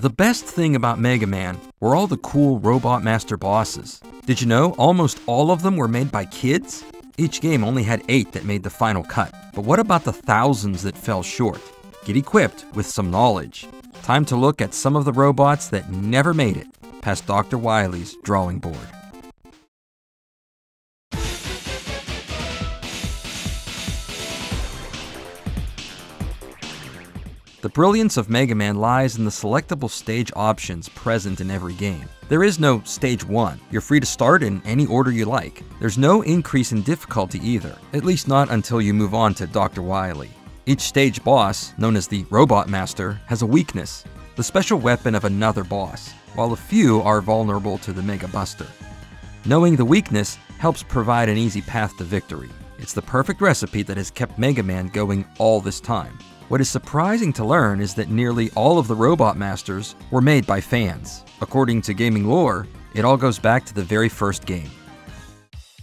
The best thing about Mega Man were all the cool Robot Master bosses. Did you know almost all of them were made by kids? Each game only had 8 that made the final cut. But what about the thousands that fell short? Get equipped with some knowledge. Time to look at some of the robots that never made it past Dr. Wily's drawing board. The brilliance of Mega Man lies in the selectable stage options present in every game. There is no Stage 1. You're free to start in any order you like. There's no increase in difficulty either, at least not until you move on to Dr. Wily. Each stage boss, known as the Robot Master, has a weakness, the special weapon of another boss, while a few are vulnerable to the Mega Buster. Knowing the weakness helps provide an easy path to victory. It's the perfect recipe that has kept Mega Man going all this time. What is surprising to learn is that nearly all of the Robot Masters were made by fans. According to gaming lore, it all goes back to the very first game.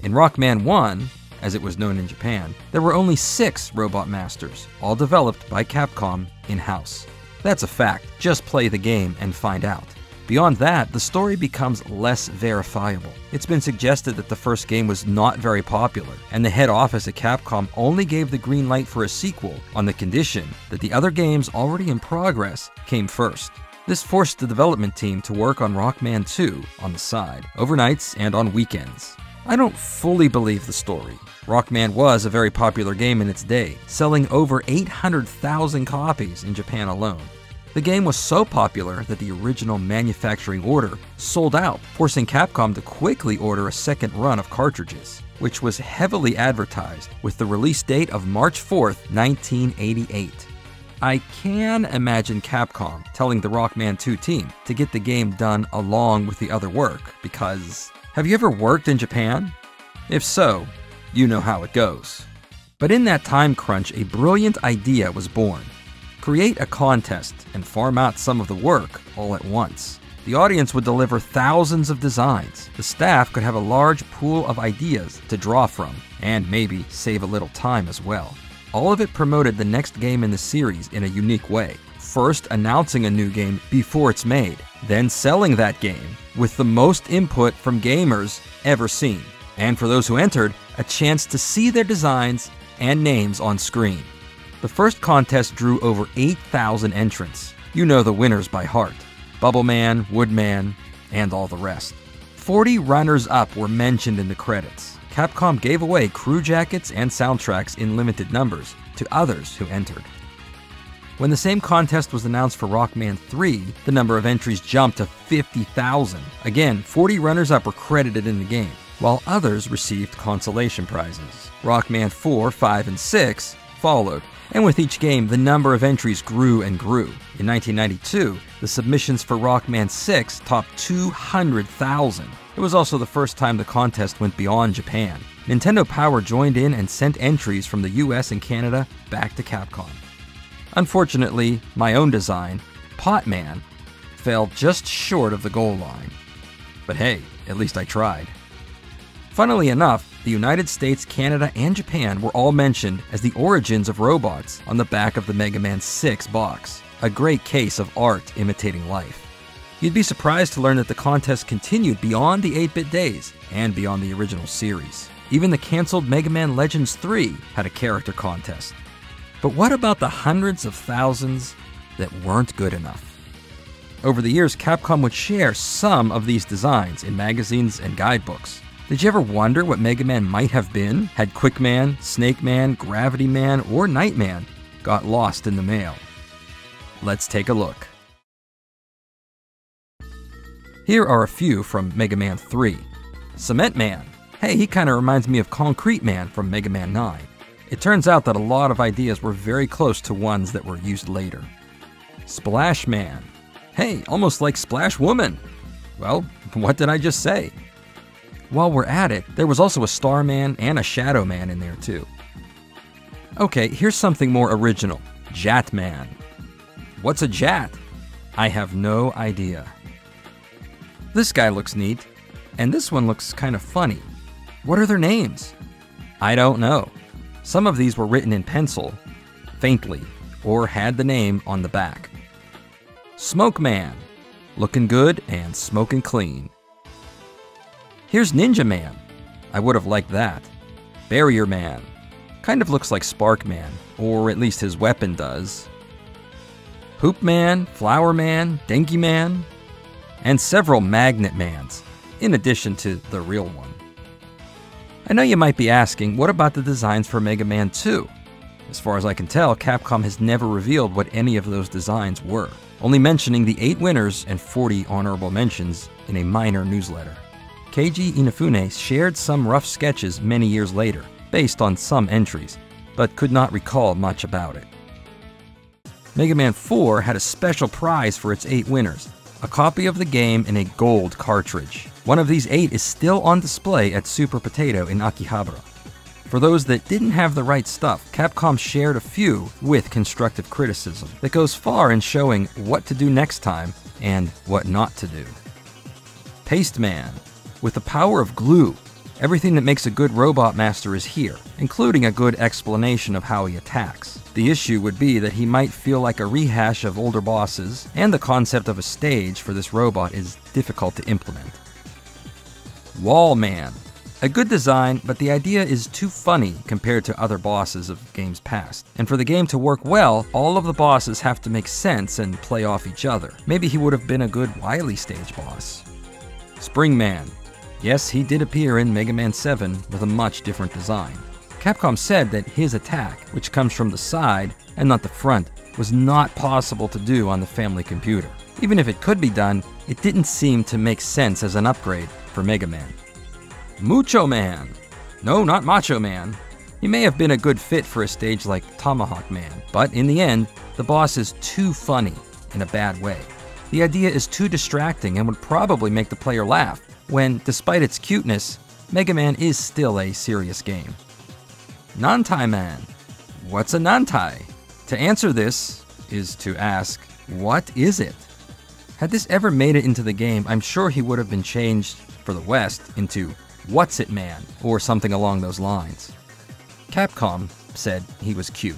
In Rockman 1, as it was known in Japan, there were only 6 Robot Masters, all developed by Capcom in-house. That's a fact, just play the game and find out. Beyond that, the story becomes less verifiable. It's been suggested that the first game was not very popular, and the head office at Capcom only gave the green light for a sequel on the condition that the other games already in progress came first. This forced the development team to work on Rockman 2 on the side, overnights and on weekends. I don't fully believe the story. Rockman was a very popular game in its day, selling over 800,000 copies in Japan alone. The game was so popular that the original manufacturing order sold out, forcing Capcom to quickly order a second run of cartridges, which was heavily advertised with the release date of March 4th, 1988. I can imagine Capcom telling the Rockman 2 team to get the game done along with the other work, because have you ever worked in Japan? If so, you know how it goes. But in that time crunch, a brilliant idea was born. Create a contest and farm out some of the work all at once. The audience would deliver thousands of designs. The staff could have a large pool of ideas to draw from, and maybe save a little time as well. All of it promoted the next game in the series in a unique way. First announcing a new game before it's made, then selling that game with the most input from gamers ever seen. And for those who entered, a chance to see their designs and names on screen. The first contest drew over 8,000 entrants. You know the winners by heart. Bubbleman, Woodman, and all the rest. 40 runners-up were mentioned in the credits. Capcom gave away crew jackets and soundtracks in limited numbers to others who entered. When the same contest was announced for Rockman 3, the number of entries jumped to 50,000. Again, 40 runners-up were credited in the game, while others received consolation prizes. Rockman 4, 5, and 6 followed, and with each game, the number of entries grew and grew. In 1992, the submissions for Rockman 6 topped 200,000. It was also the first time the contest went beyond Japan. Nintendo Power joined in and sent entries from the US and Canada back to Capcom. Unfortunately, my own design, Potman, fell just short of the goal line. But hey, at least I tried. Funnily enough, the United States, Canada, and Japan were all mentioned as the origins of robots on the back of the Mega Man 6 box, a great case of art imitating life. You'd be surprised to learn that the contest continued beyond the 8-bit days and beyond the original series. Even the cancelled Mega Man Legends 3 had a character contest. But what about the hundreds of thousands that weren't good enough? Over the years, Capcom would share some of these designs in magazines and guidebooks. Did you ever wonder what Mega Man might have been had Quick Man, Snake Man, Gravity Man, or Nightman got lost in the mail? Let's take a look. Here are a few from Mega Man 3. Cement Man. Hey, he kinda reminds me of Concrete Man from Mega Man 9. It turns out that a lot of ideas were very close to ones that were used later. Splash Man. Hey, almost like Splash Woman. Well, what did I just say? While we're at it, there was also a Starman and a Shadow Man in there too. Okay, here's something more original. Jat Man. What's a Jat? I have no idea. This guy looks neat, and this one looks kind of funny. What are their names? I don't know. Some of these were written in pencil, faintly, or had the name on the back. Smoke Man. looking good and smoking clean. Here's Ninja Man. I would have liked that. Barrier Man. Kind of looks like Spark Man, or at least his weapon does. Hoop Man, Flower Man, Denki Man, and several Magnet Mans, in addition to the real one. I know you might be asking, what about the designs for Mega Man 2? As far as I can tell, Capcom has never revealed what any of those designs were, only mentioning the 8 winners and 40 honorable mentions in a minor newsletter. Keiji Inafune shared some rough sketches many years later, based on some entries, but could not recall much about it. Mega Man 4 had a special prize for its 8 winners, a copy of the game in a gold cartridge. One of these 8 is still on display at Super Potato in Akihabara. For those that didn't have the right stuff, Capcom shared a few with constructive criticism that goes far in showing what to do next time and what not to do. Paste Man. With the power of glue, everything that makes a good robot master is here, including a good explanation of how he attacks. The issue would be that he might feel like a rehash of older bosses, and the concept of a stage for this robot is difficult to implement. Wall Man. A good design, but the idea is too funny compared to other bosses of games past. And for the game to work well, all of the bosses have to make sense and play off each other. Maybe he would have been a good Wily stage boss. Spring Man. Yes, he did appear in Mega Man 7 with a much different design. Capcom said that his attack, which comes from the side and not the front, was not possible to do on the family computer. Even if it could be done, it didn't seem to make sense as an upgrade for Mega Man. Mucho Man. No, not Macho Man. He may have been a good fit for a stage like Tomahawk Man, but in the end, the boss is too funny in a bad way. The idea is too distracting and would probably make the player laugh, when, despite its cuteness, Mega Man is still a serious game. Nantai Man. What's a Nantai? To answer this is to ask, what is it? Had this ever made it into the game, I'm sure he would have been changed, for the West, into What's It Man, or something along those lines. Capcom said he was cute.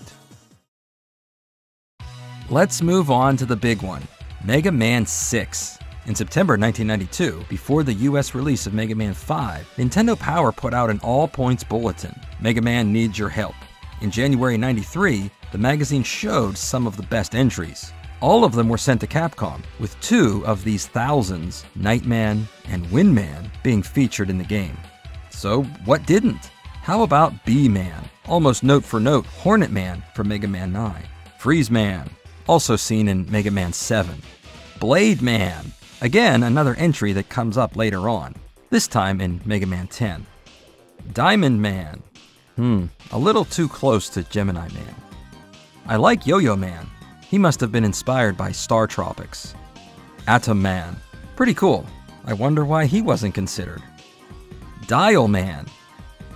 Let's move on to the big one, Mega Man 6. In September 1992, before the US release of Mega Man 5, Nintendo Power put out an all-points bulletin, Mega Man needs your help. In January 93, the magazine showed some of the best entries. All of them were sent to Capcom, with 2 of these thousands, Nightman and Windman, being featured in the game. So what didn't? How about B-Man? Almost note for note, Hornet Man from Mega Man 9. Freeze Man, also seen in Mega Man 7. Blade Man. Again, another entry that comes up later on, this time in Mega Man 10. Diamond Man. A little too close to Gemini Man. I like Yo-Yo Man. He must have been inspired by Star Tropics. Atom Man. Pretty cool. I wonder why he wasn't considered. Dial Man.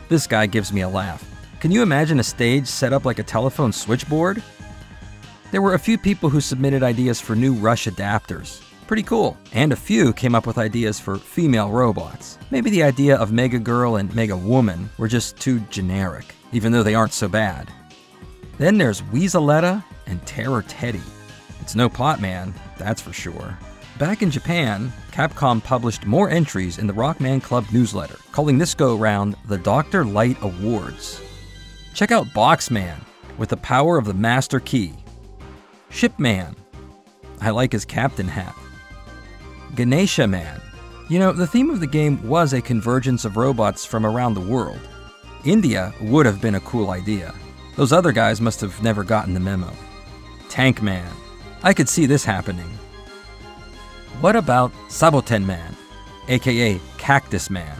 This guy gives me a laugh. Can you imagine a stage set up like a telephone switchboard? There were a few people who submitted ideas for new Rush adapters. Pretty cool. And a few came up with ideas for female robots. Maybe the idea of Mega Girl and Mega Woman were just too generic, even though they aren't so bad. Then there's Weaseletta and Terror Teddy. It's no Pot Man, that's for sure. Back in Japan, Capcom published more entries in the Rockman Club newsletter, calling this go-round the Dr. Light Awards. Check out Boxman, with the power of the Master Key. Shipman. I like his captain hat. Ganesha Man. You know, the theme of the game was a convergence of robots from around the world. India would have been a cool idea. Those other guys must have never gotten the memo. Tank Man. I could see this happening. What about Saboten Man, aka Cactus Man?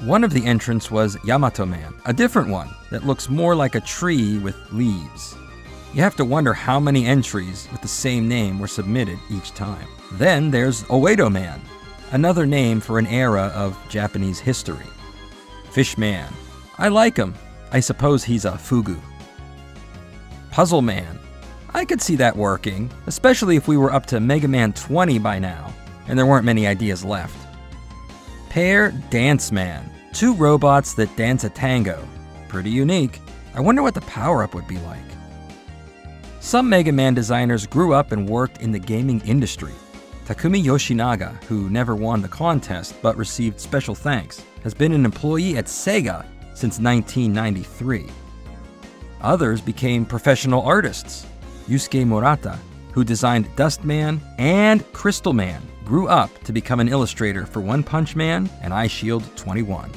One of the entrants was Yamato Man, a different one that looks more like a tree with leaves. You have to wonder how many entries with the same name were submitted each time. Then there's Oedo Man, another name for an era of Japanese history. Fish Man. I like him. I suppose he's a fugu. Puzzle Man. I could see that working, especially if we were up to Mega Man 20 by now, and there weren't many ideas left. Pair Dance Man. 2 robots that dance a tango. Pretty unique. I wonder what the power-up would be like. Some Mega Man designers grew up and worked in the gaming industry. Takumi Yoshinaga, who never won the contest but received special thanks, has been an employee at Sega since 1993. Others became professional artists. Yusuke Murata, who designed Dustman and Crystal Man, grew up to become an illustrator for One Punch Man and Eyeshield 21.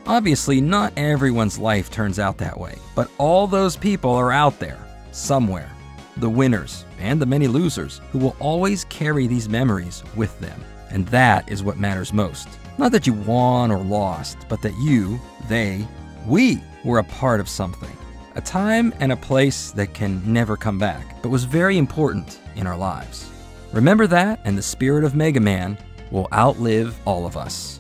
Obviously, not everyone's life turns out that way, but all those people are out there, somewhere. The winners and the many losers who will always carry these memories with them. And that is what matters most. Not that you won or lost, but that you, they, we were a part of something. A time and a place that can never come back, but was very important in our lives. Remember that, and the spirit of Mega Man will outlive all of us.